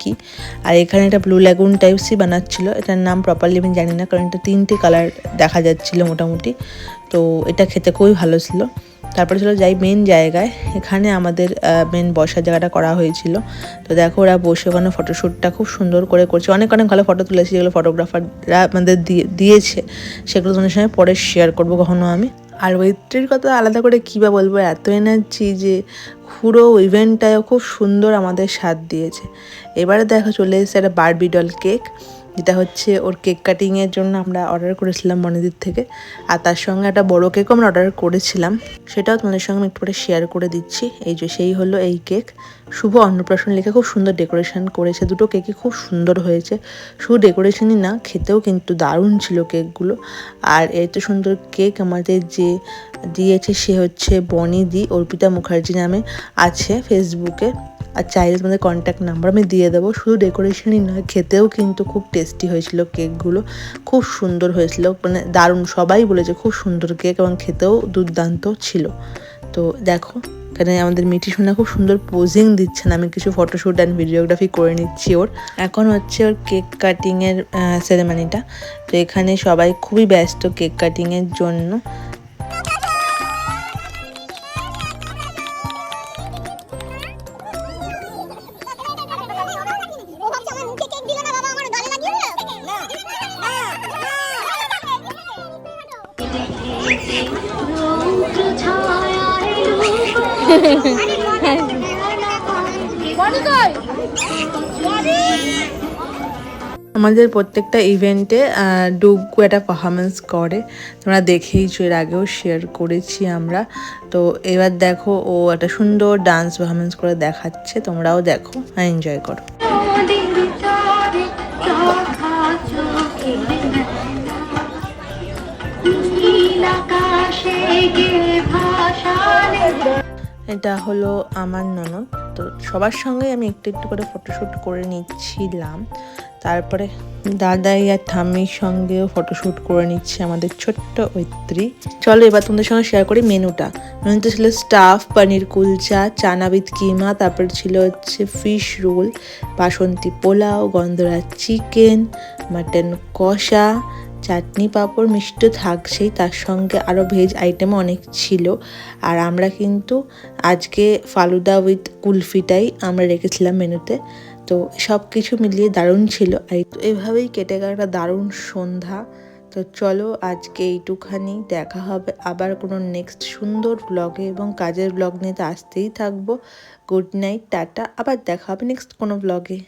কি। আর এখানে একটা ব্লু ল্যাগুন টাইপসই বানাচ্ছিল, এটার নাম প্রপারলি আমি জানি না, কারণ এটা 3টে কালার দেখা যাচ্ছিলো মোটামুটি। তো এটা খেতে খুবই ভালো ছিল। তারপরে চলো যাই মেন জায়গায়। এখানে আমাদের মেন বসার জায়গাটা করা হয়েছিল। তো দেখো ওরা বসে ওখানে ফটোশ্যুটটা খুব সুন্দর করে করছে, অনেক অনেক ভালো ফটো তুলেছে যেগুলো ফটোগ্রাফাররা আমাদের দিয়েছে, সেগুলো তোমাদের সঙ্গে পরে শেয়ার করবো কখনো আমি। আর ওয়েট্রির কথা আলাদা করে কী বা বলবো, এত এনার্জি যে পুরো ইভেন্টটায় খুব সুন্দর আমাদের সাথ দিয়েছে। এবারে দেখো চলে এসেছে একটা বারবি ডল কেক, যেটা হচ্ছে ওর কেক কাটিংয়ের জন্য আমরা অর্ডার করেছিলাম মনিদির থেকে। আর তার সঙ্গে একটা বড়ো কেকও আমরা অর্ডার করেছিলাম, সেটাও তোমাদের সঙ্গে আমি একটু পরে শেয়ার করে দিচ্ছি। এই যে সেই হলো এই কেক, শুভ অন্নপ্রাশন লিখে খুব সুন্দর ডেকোরেশন করেছে, দুটো কেকই খুব সুন্দর হয়েছে। শুধু ডেকোরেশনই না, খেতেও কিন্তু দারুণ ছিল কেকগুলো। আর এত সুন্দর কেক আমাদের যে দিয়েছে সে হচ্ছে বনিদি, অর্পিতা মুখার্জি নামে আছে ফেসবুকে। আর চাইলে তোমাদের কন্ট্যাক্ট নাম্বার আমি দিয়ে দেবো। শুধু ডেকোরেশনই নয়, খেতেও কিন্তু খুব টেস্টি হয়েছিল কেকগুলো, খুব সুন্দর হয়েছিল, মানে দারুণ। সবাই বলেছে খুব সুন্দর কেক এবং খেতেও দুর্দান্ত ছিল। তো দেখো এখানে আমাদের মিঠি সোনা খুব সুন্দর পোজিং দিচ্ছেন, আমি কিছু ফটোশ্যুট অ্যান্ড ভিডিওগ্রাফি করে নিচ্ছি ওর। এখন হচ্ছে ওর কেক কাটিংয়ের সেরেমনিটা। তো এখানে সবাই খুবই ব্যস্ত কেক কাটিংয়ের জন্য। আমাদের প্রত্যেকটা ইভেন্টে ডুগু একটা পারফরমেন্স করে, তোমরা দেখেইছো, এর আগেও শেয়ার করেছি আমরা। তো এবার দেখো ও একটা সুন্দর ডান্স পারফরমেন্স করে দেখাচ্ছে, তোমরাও দেখো আর এনজয় করো। এটা হলো আমার ননদ। তো সবার সঙ্গে আমি একটু একটু করে ফটোশ্যুট করে নিচ্ছিলাম। তারপরে দাদাই আর ঠাম্মির সঙ্গেও ফটোশ্যুট করে নিচ্ছে আমাদের ছোট্ট ঐত্রী। চলো এবার তোমাদের সঙ্গে শেয়ার করি মেনুটা। মেনুতে ছিল স্টাফ পনির কুলচা, চানা উইথ কিমা, তারপর ছিল হচ্ছে ফিশ রোল, বাসন্তী পোলাও, গন্ধরাজ চিকেন, মাটন কষা, চাটনি পাঁপড়, মিষ্টি থাকছেই, তার সঙ্গে আরও ভেজ আইটেমও অনেক ছিল। আর আমরা কিন্তু আজকে ফালুদা উইথ কুলফিটাই আমরা রেখেছিলাম মেনুতে। তো সব কিছু মিলিয়ে দারুণ ছিল। আর তো এভাবেই কেটে গেল একটা দারুণ সন্ধ্যা। তো চলো আজকে এইটুখানি, দেখা হবে আবার কোনো নেক্সট সুন্দর ব্লগে এবং কাজের ব্লগ নিয়ে তো আসতেই থাকবো। গুড নাইট, টাটা, আবার দেখা হবে নেক্সট কোনো ব্লগে।